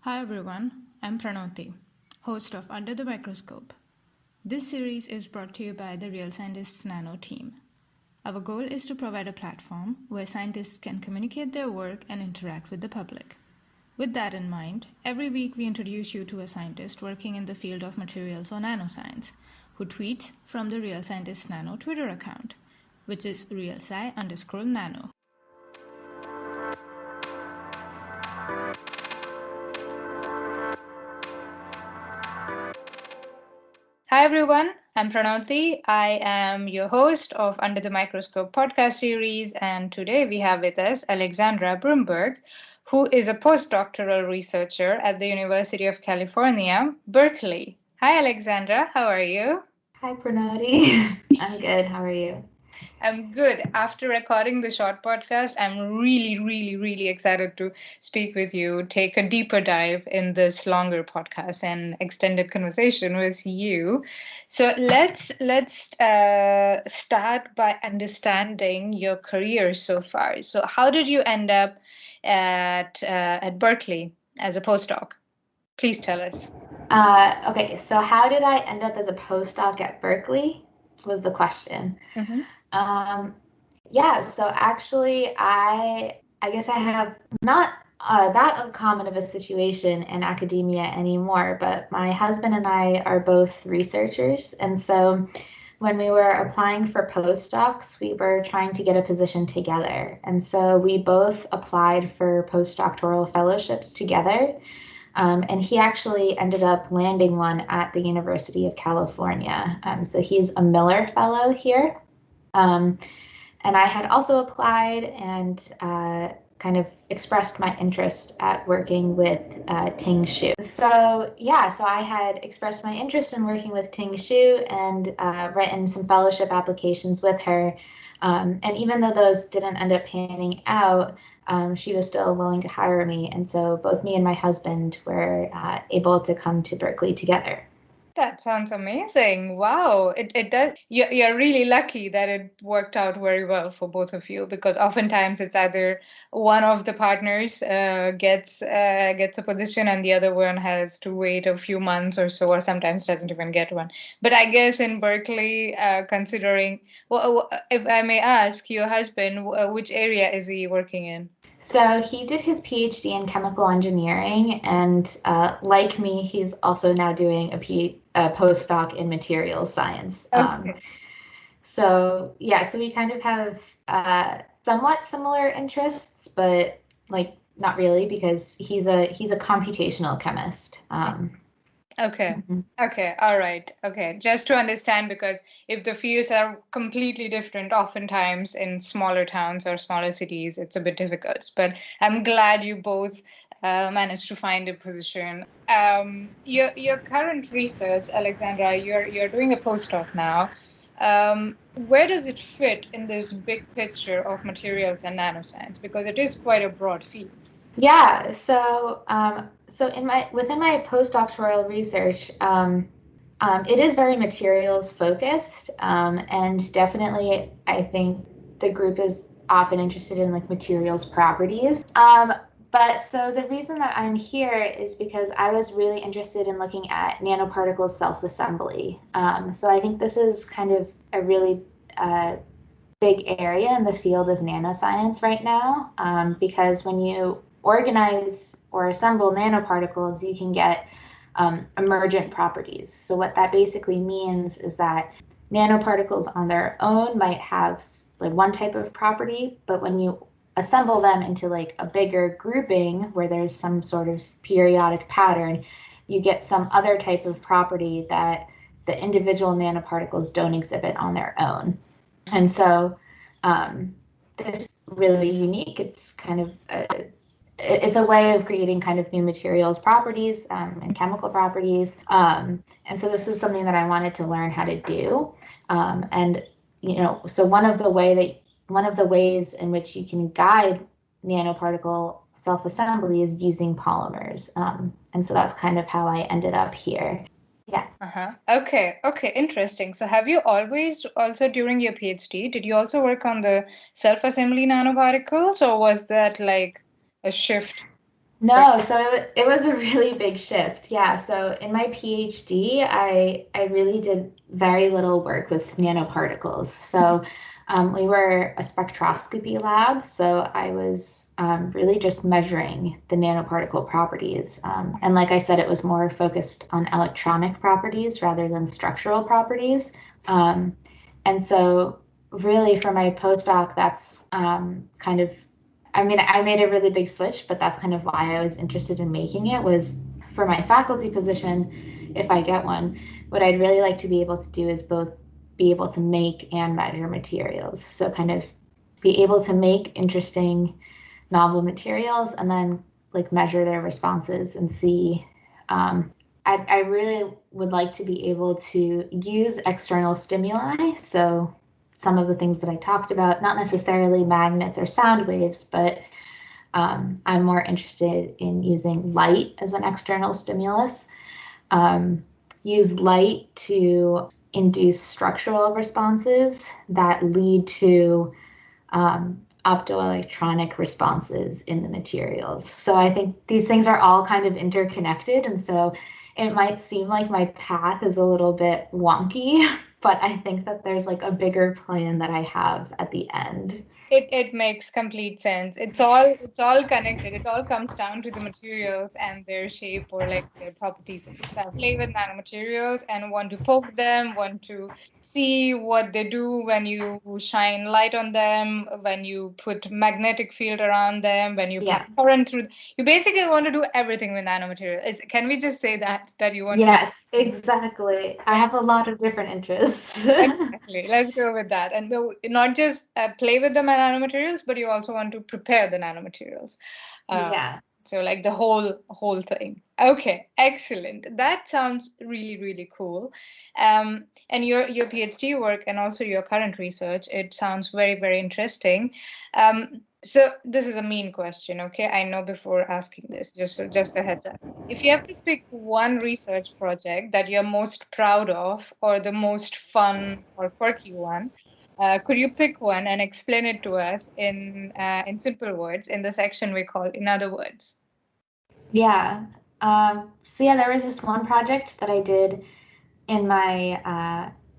Hi everyone, I'm Pranoti, host of Under the Microscope. This series is brought to you by the Real Scientists Nano team. Our goal is to provide a platform where scientists can communicate their work and interact with the public. With that in mind, every week we introduce you to a scientist working in the field of materials or nanoscience, who tweets from the Real Scientists Nano Twitter account, which is realsci_nano. Hi everyone, I'm Pranoti. I am your host of Under the Microscope podcast series, and today we have with us Alexandra Brumberg, who is a postdoctoral researcher at the University of California, Berkeley. Hi Alexandra, how are you? Hi, Pranati. I'm good. How are you? I'm good. After recording the short podcast, I'm really excited to speak with you, take a deeper dive in this longer podcast and extended conversation with you. So let's start by understanding your career so far. So how did you end up at Berkeley as a postdoc? Please tell us. Okay, so how did I end up as a postdoc at Berkeley? Was the question. Mm-hmm. Yeah, so actually, I guess I have not that uncommon of a situation in academia anymore, but my husband and I are both researchers, and so when we were applying for postdocs, we were trying to get a position together, and so we both applied for postdoctoral fellowships together. And he actually ended up landing one at the University of California. So he's a Miller Fellow here. And I had also applied and kind of expressed my interest at working with Ting Shu. So I had expressed my interest in working with Ting Shu and written some fellowship applications with her. And even though those didn't end up panning out, she was still willing to hire me. And so both me and my husband were able to come to Berkeley together. That sounds amazing. Wow. It does. You're really lucky that it worked out very well for both of you, because oftentimes it's either one of the partners gets a position and the other one has to wait a few months or so, or sometimes doesn't even get one. But I guess in Berkeley, considering, well, if I may ask, your husband, which area is he working in? So he did his PhD in chemical engineering, and like me, he's also now doing a postdoc in materials science. Okay. So we kind of have somewhat similar interests, but like not really, because he's a computational chemist. Okay. Mhm. Okay. All right. Okay. Just to understand, because if the fields are completely different, oftentimes in smaller towns or smaller cities, it's a bit difficult. But I'm glad you both managed to find a position. Your current research, Alexandra, you're doing a postdoc now. Where does it fit in this big picture of materials and nanoscience? Because it is quite a broad field. Yeah, so within my postdoctoral research, it is very materials focused, and definitely I think the group is often interested in like materials properties. But so the reason that I'm here is because I was really interested in looking at nanoparticle self-assembly. So I think this is kind of a really big area in the field of nanoscience right now, because when you organize or assemble nanoparticles, you can get emergent properties. So what that basically means is that nanoparticles on their own might have like one type of property, but when you assemble them into like a bigger grouping where there's some sort of periodic pattern, you get some other type of property that the individual nanoparticles don't exhibit on their own. And so this is really unique. It's kind of it's a way of creating kind of new materials properties and chemical properties. And so this is something that I wanted to learn how to do. And so one of the ways in which you can guide nanoparticle self-assembly is using polymers. And so that's kind of how I ended up here. Yeah. Uh-huh. Okay, interesting. So have you always also during your PhD, did you also work on the self-assembly nanoparticles, or was that like a shift? No, so it was a really big shift. Yeah. So in my PhD, I really did very little work with nanoparticles. So we were a spectroscopy lab. So I was really just measuring the nanoparticle properties. And like I said, it was more focused on electronic properties rather than structural properties. Um, and so really for my postdoc, that's kind of I mean, I made a really big switch, but that's kind of why I was interested in making it was for my faculty position, if I get one, what I'd really like to be able to do is both be able to make and measure materials. So kind of be able to make interesting novel materials and then like measure their responses and see. I really would like to be able to use external stimuli. So some of the things that I talked about, not necessarily magnets or sound waves, but I'm more interested in using light as an external stimulus. Use light to induce structural responses that lead to optoelectronic responses in the materials. So I think these things are all kind of interconnected. And so it might seem like my path is a little bit wonky, but I think that there's like a bigger plan that I have at the end. It makes complete sense. It's all connected. It all comes down to the materials and their shape or like their properties. So I play with nanomaterials and want to poke them, want to see what they do when you shine light on them, when you put magnetic field around them, when you put Yeah. current through. You basically want to do everything with nanomaterial. Can we just say that you want to do Yes, everything? exactly. I have a lot of different interests. Exactly. Let's go with that. And not just play with the nanomaterials, but you also want to prepare the nanomaterials. Uh, Yeah. so like the whole thing. Okay, excellent. That sounds really, really cool. And your PhD work and also your current research, it sounds very, very interesting. So this is a mean question, okay? I know before asking this, just a heads up. If you have to pick one research project that you're most proud of, or the most fun or quirky one, could you pick one and explain it to us in simple words in the section we call In Other Words? Yeah. So yeah, there was this one project that I did in my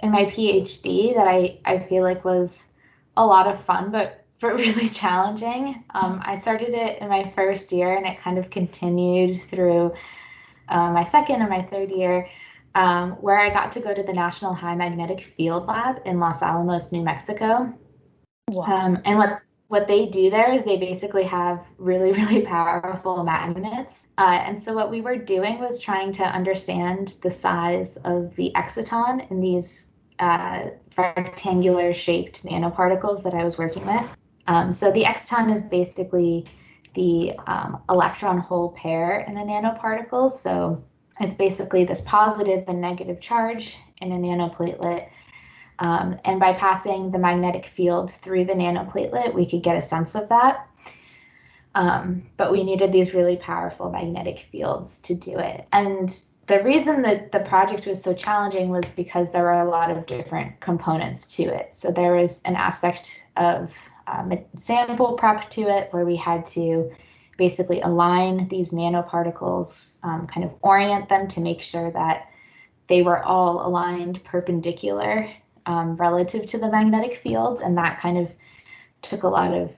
PhD that I feel like was a lot of fun, but really challenging. I started it in my first year, and it kind of continued through my second and my third year, where I got to go to the National High Magnetic Field Lab in Los Alamos, New Mexico. Wow. And what they do there is they basically have really, really powerful magnets. And so what we were doing was trying to understand the size of the exciton in these rectangular shaped nanoparticles that I was working with. So the exciton is basically the electron hole pair in the nanoparticles. So it's basically this positive and negative charge in a nanoplatelet, and by passing the magnetic field through the nanoplatelet, we could get a sense of that. But we needed these really powerful magnetic fields to do it. And the reason that the project was so challenging was because there were a lot of different components to it. So there was an aspect of sample prep to it where we had to basically align these nanoparticles, kind of orient them to make sure that they were all aligned perpendicular relative to the magnetic field, and that kind of took a lot of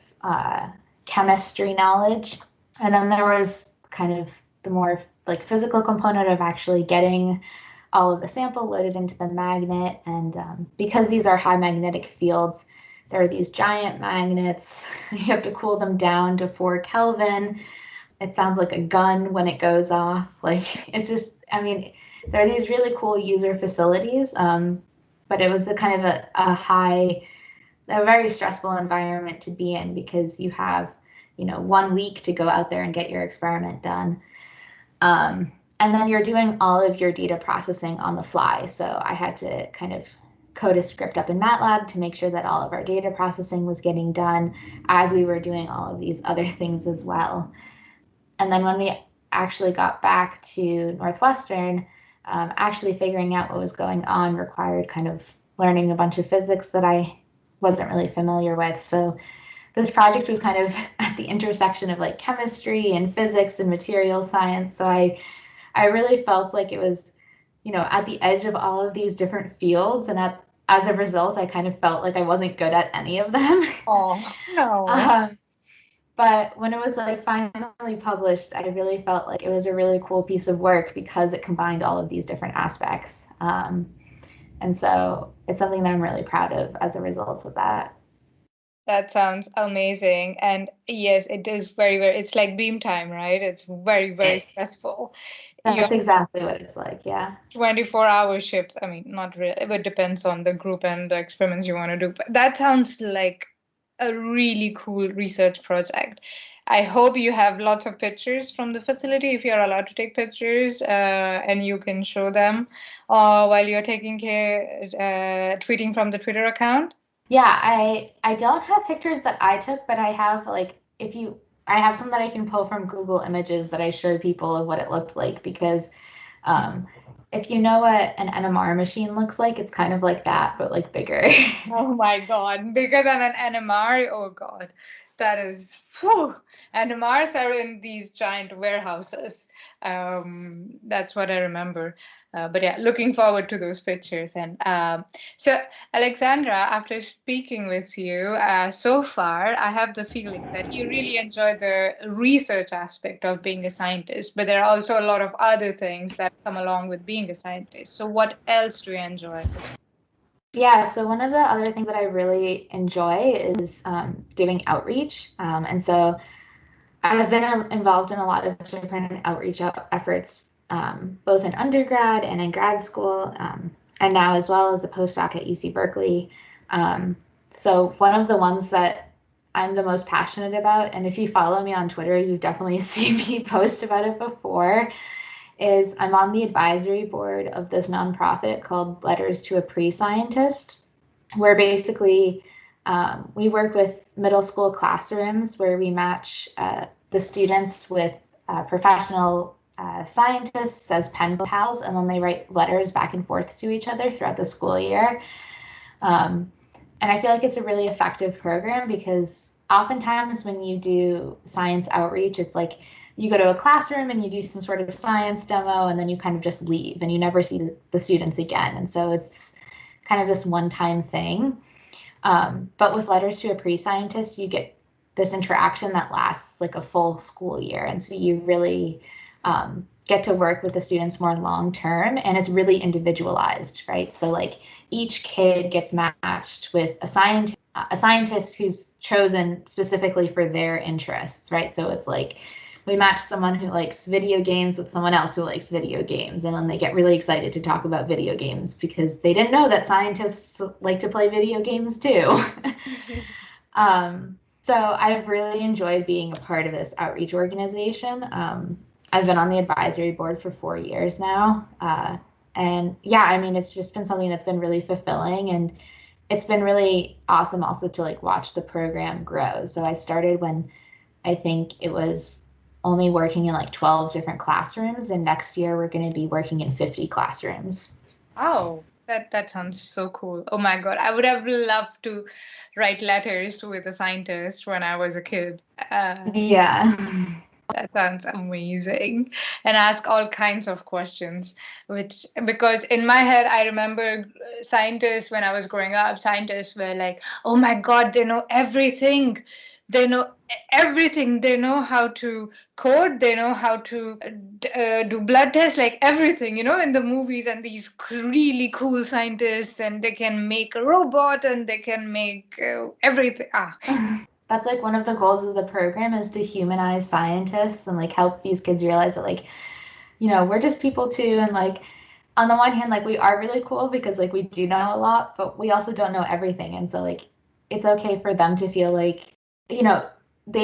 chemistry knowledge. And then there was kind of the more like physical component of actually getting all of the sample loaded into the magnet. And because these are high magnetic fields, there are these giant magnets. You have to cool them down to 4 Kelvin. It sounds like a gun when it goes off. Like it's just, I mean, there are these really cool user facilities, but it was a kind of a very stressful environment to be in because you have, 1 week to go out there and get your experiment done. And then you're doing all of your data processing on the fly. So I had to kind of code a script up in MATLAB to make sure that all of our data processing was getting done as we were doing all of these other things as well. And then when we actually got back to Northwestern, actually figuring out what was going on required kind of learning a bunch of physics that I wasn't really familiar with. So this project was kind of at the intersection of like chemistry and physics and material science. So I really felt like it was, at the edge of all of these different fields. And as a result, I kind of felt like I wasn't good at any of them. Oh, no. But when it was like finally published, I really felt like it was a really cool piece of work because it combined all of these different aspects. And so it's something that I'm really proud of as a result of that. That sounds amazing. And yes, it is very, very, it's like beam time, right? It's very, very stressful. That's exactly what it's like, yeah. 24-hour shifts. I mean, not really, it depends on the group and the experiments you want to do. But that sounds like a really cool research project. I hope you have lots of pictures from the facility if you're allowed to take pictures, and you can show them while you're taking care, tweeting from the Twitter account. Yeah, I don't have pictures that I took, but I have I have some that I can pull from Google Images that I showed people of what it looked like because if you know what an NMR machine looks like, it's kind of like that, but like bigger. Oh my God, bigger than an NMR? Oh God, that is, whew. NMRs are in these giant warehouses. That's what I remember. But yeah, looking forward to those pictures. And so, Alexandra, after speaking with you so far, I have the feeling that you really enjoy the research aspect of being a scientist, but there are also a lot of other things that come along with being a scientist. So what else do you enjoy? Yeah, so one of the other things that I really enjoy is doing outreach. And so I've been involved in a lot of different outreach efforts, both in undergrad and in grad school, and now as well as a postdoc at UC Berkeley. So one of the ones that I'm the most passionate about, and if you follow me on Twitter, you've definitely seen me post about it before, is I'm on the advisory board of this nonprofit called Letters to a Pre-Scientist, where basically we work with middle school classrooms where we match the students with professional scientists as pen pals, and then they write letters back and forth to each other throughout the school year. And I feel like it's a really effective program because oftentimes when you do science outreach, it's like you go to a classroom and you do some sort of science demo and then you kind of just leave and you never see the students again. And so it's kind of this one-time thing. But with Letters to a Pre-Scientist, you get this interaction that lasts like a full school year. And so you really get to work with the students more long-term, and it's really individualized, right? So like each kid gets matched with a scientist who's chosen specifically for their interests, right? So it's like we match someone who likes video games with someone else who likes video games, and then they get really excited to talk about video games because they didn't know that scientists like to play video games too. So I've really enjoyed being a part of this outreach organization. I've been on the advisory board for 4 years now. And yeah, I mean, it's just been something that's been really fulfilling, and it's been really awesome also to like watch the program grow. So I started when I think it was only working in like 12 different classrooms, and next year we're going to be working in 50 classrooms. Oh, that sounds so cool. Oh my God, I would have loved to write letters with a scientist when I was a kid. Yeah. That sounds amazing. And ask all kinds of questions, because in my head, I remember scientists when I was growing up, scientists were like, oh my God, they know everything. They know everything. They know how to code. They know how to do blood tests, like everything, in the movies, and these really cool scientists, and they can make a robot and they can make everything. That's like one of the goals of the program is to humanize scientists and like help these kids realize that like, we're just people too. And like, on the one hand, like we are really cool because like we do know a lot, but we also don't know everything. And so like, it's okay for them to feel like, they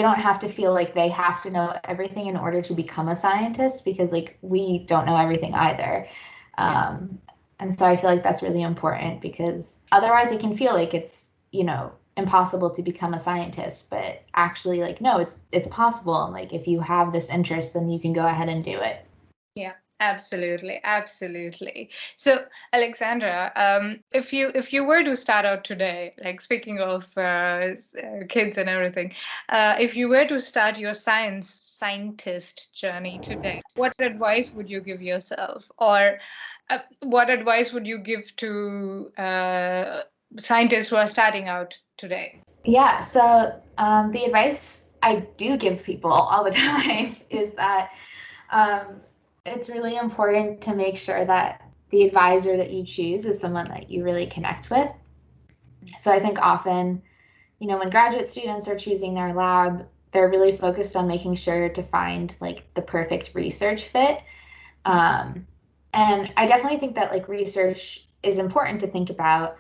don't have to feel like they have to know everything in order to become a scientist because like we don't know everything either. And so I feel like that's really important because otherwise it can feel like it's, impossible to become a scientist, but actually like no, it's possible, and like if you have this interest then you can go ahead and do it. Yeah, Absolutely, absolutely. So, Alexandra, if you were to start out today, like speaking of kids and everything, if you were to start your scientist journey today, what advice would you give yourself, or what advice would you give to scientists who are starting out today? Yeah, so the advice I do give people all the time is that um, it's really important to make sure that the advisor that you choose is someone that you really connect with. So I think often, when graduate students are choosing their lab, they're really focused on making sure to find like the perfect research fit. Um, and I definitely think that like research is important to think about.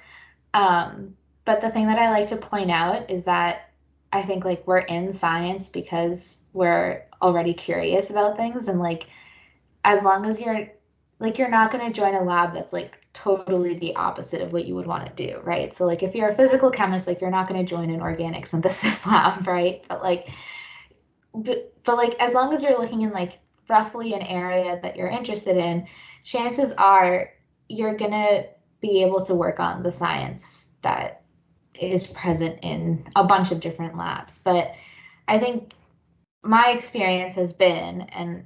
But the thing that I like to point out is that I think like we're in science because we're already curious about things, and like as long as you're not going to join a lab that's like totally the opposite of what you would want to do, right? So like if you're a physical chemist, like you're not going to join an organic synthesis lab, right? But like as long as you're looking in like roughly an area that you're interested in, chances are you're going to be able to work on the science that is present in a bunch of different labs. But I think my experience has been, and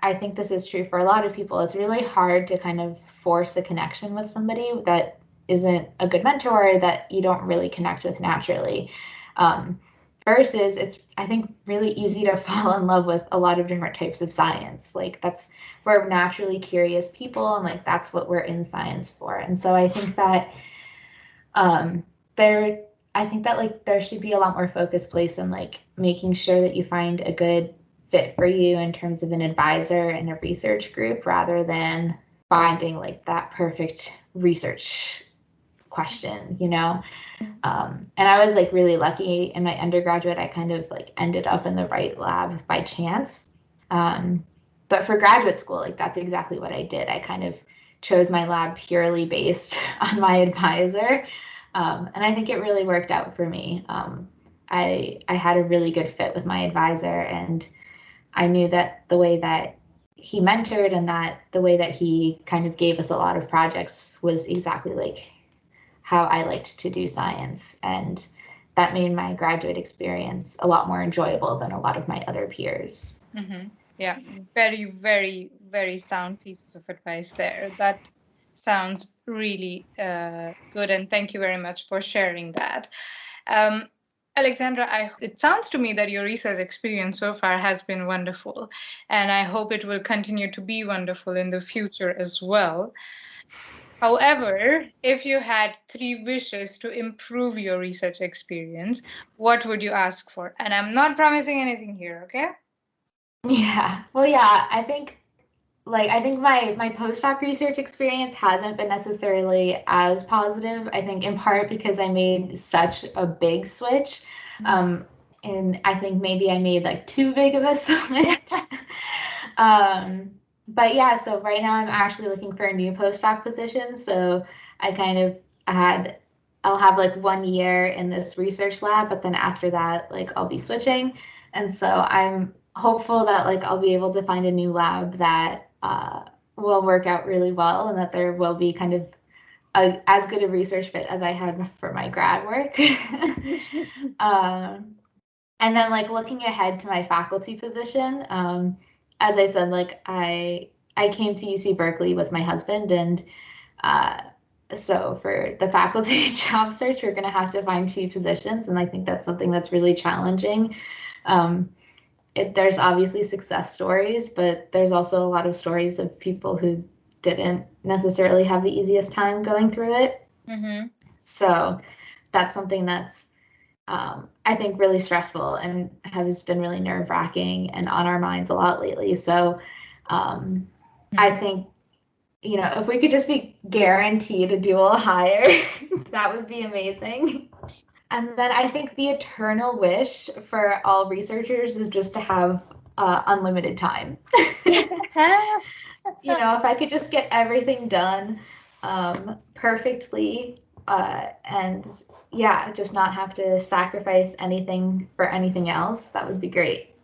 I think this is true for a lot of people, it's really hard to kind of force a connection with somebody that isn't a good mentor or that you don't really connect with naturally. Um, Versus, it's, I think, really easy to fall in love with a lot of different types of science. Like, we're naturally curious people, and like, that's what we're in science for. And so I think that um, there I think that like there should be a lot more focus placed on like making sure that you find a good fit for you in terms of an advisor and a research group rather than finding like that perfect research question. And I was like really lucky in my undergraduate. I kind of like ended up in the right lab by chance. But for graduate school, like that's exactly what I did. I kind of chose my lab purely based on my advisor. And I think it really worked out for me. I had a really good fit with my advisor, and I knew that the way that he mentored and that the way that he kind of gave us a lot of projects was exactly like how I liked to do science. And that made my graduate experience a lot more enjoyable than a lot of my other peers. Mm-hmm. Yeah, very, very, very sound pieces of advice there. That sounds really good, and thank you very much for sharing that. Um, Alexandra, it sounds to me that your research experience so far has been wonderful, and I hope it will continue to be wonderful in the future as well. However, if you had three wishes to improve your research experience, what would you ask for? And I'm not promising anything here, okay? Yeah. Well, yeah, I think my postdoc research experience hasn't been necessarily as positive. I think in part because I made such a big switch. Um, and I think maybe I made like too big of a switch. But yeah, so right now I'm actually looking for a new postdoc position. So I kind of had I'll have like 1 year in this research lab, but then after that, like I'll be switching. And so I'm hopeful that like I'll be able to find a new lab that will work out really well, and that there will be kind of as good a research fit as I had for my grad work. um, and then like looking ahead to my faculty position, as I said, like I came to UC Berkeley with my husband, and uh, so for the faculty job search, we're going to have to find two positions, and I think that's something that's really challenging. Um, there's obviously success stories, but there's also a lot of stories of people who didn't necessarily have the easiest time going through it. Mm-hmm. So that's something that's I think really stressful and has been really nerve-wracking and on our minds a lot lately. So I think if we could just be guaranteed a dual hire, that would be amazing. And then I think the eternal wish for all researchers is just to have unlimited time. If I could just get everything done perfectly and yeah, just not have to sacrifice anything for anything else, that would be great.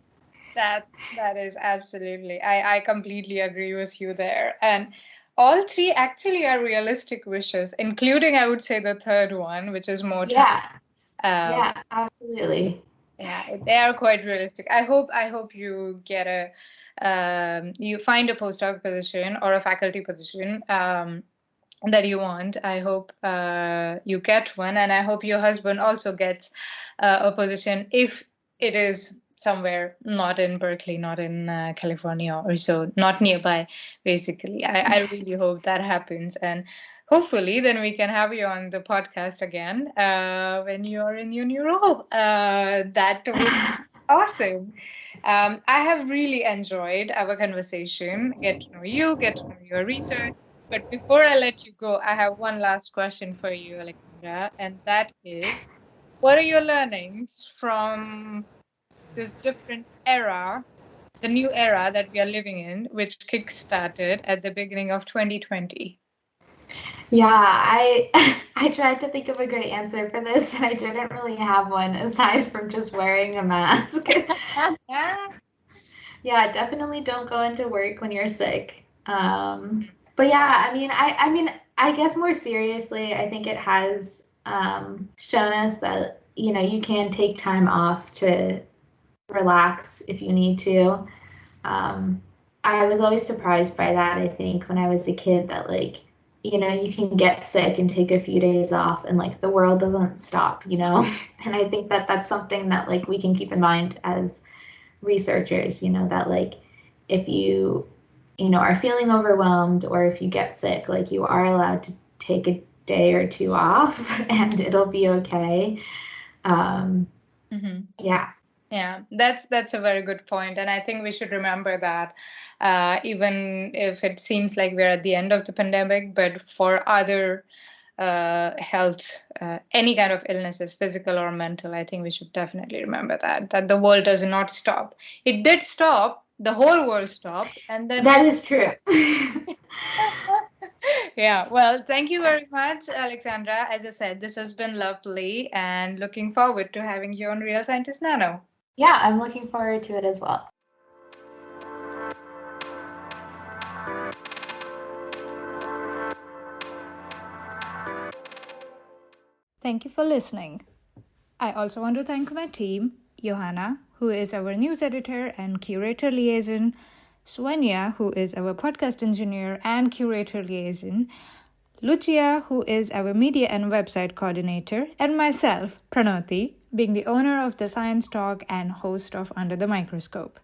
That is absolutely. I completely agree with you there. And all three actually are realistic wishes, including I would say the third one, which is more time. Yeah, Um, yeah, absolutely. yeah, they are quite realistic. I hope you get you find a postdoc position or a faculty position that you want. I hope you get one, and I hope your husband also gets a position if it is somewhere not in Berkeley, not in California or so, not nearby, basically. I really hope that happens. And hopefully, then we can have you on the podcast again when you're in your new role. That would be awesome. I have really enjoyed our conversation, get to know you, get to know your research. But before I let you go, I have one last question for you, Alexandra, and that is, what are your learnings from this different era, the new era that we are living in, which kick-started at the beginning of 2020? Yeah, I I tried to think of a good answer for this, and I didn't really have one aside from just wearing a mask. Yeah, definitely don't go into work when you're sick. But yeah, I guess more seriously, I think it has shown us that, you can take time off to relax if you need to. I was always surprised by that, I think, when I was a kid, that like, you can get sick and take a few days off and like the world doesn't stop. And I think that that's something that like we can keep in mind as researchers, that like if you are feeling overwhelmed or if you get sick, like you are allowed to take a day or two off and it'll be okay. Yeah. Yeah, that's a very good point, and I think we should remember that, even if it seems like we're at the end of the pandemic, but for other health, any kind of illnesses, physical or mental, I think we should definitely remember that the world does not stop. It did stop, the whole world stopped, and then That is true. yeah, well, thank you very much, Alexandra. As I said, this has been lovely, and looking forward to having you on Real Scientist Nano. Yeah, I'm looking forward to it as well. Thank you for listening. I also want to thank my team, Johanna, who is our news editor and curator liaison, Swenya, who is our podcast engineer and curator liaison, Lucia, who is our media and website coordinator, and myself, Pranoti, being the owner of the Science Talk and host of Under the Microscope.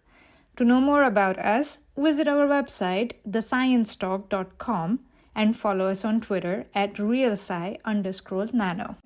To know more about us, visit our website, thesciencetalk.com, and follow us on Twitter at realsci_nano.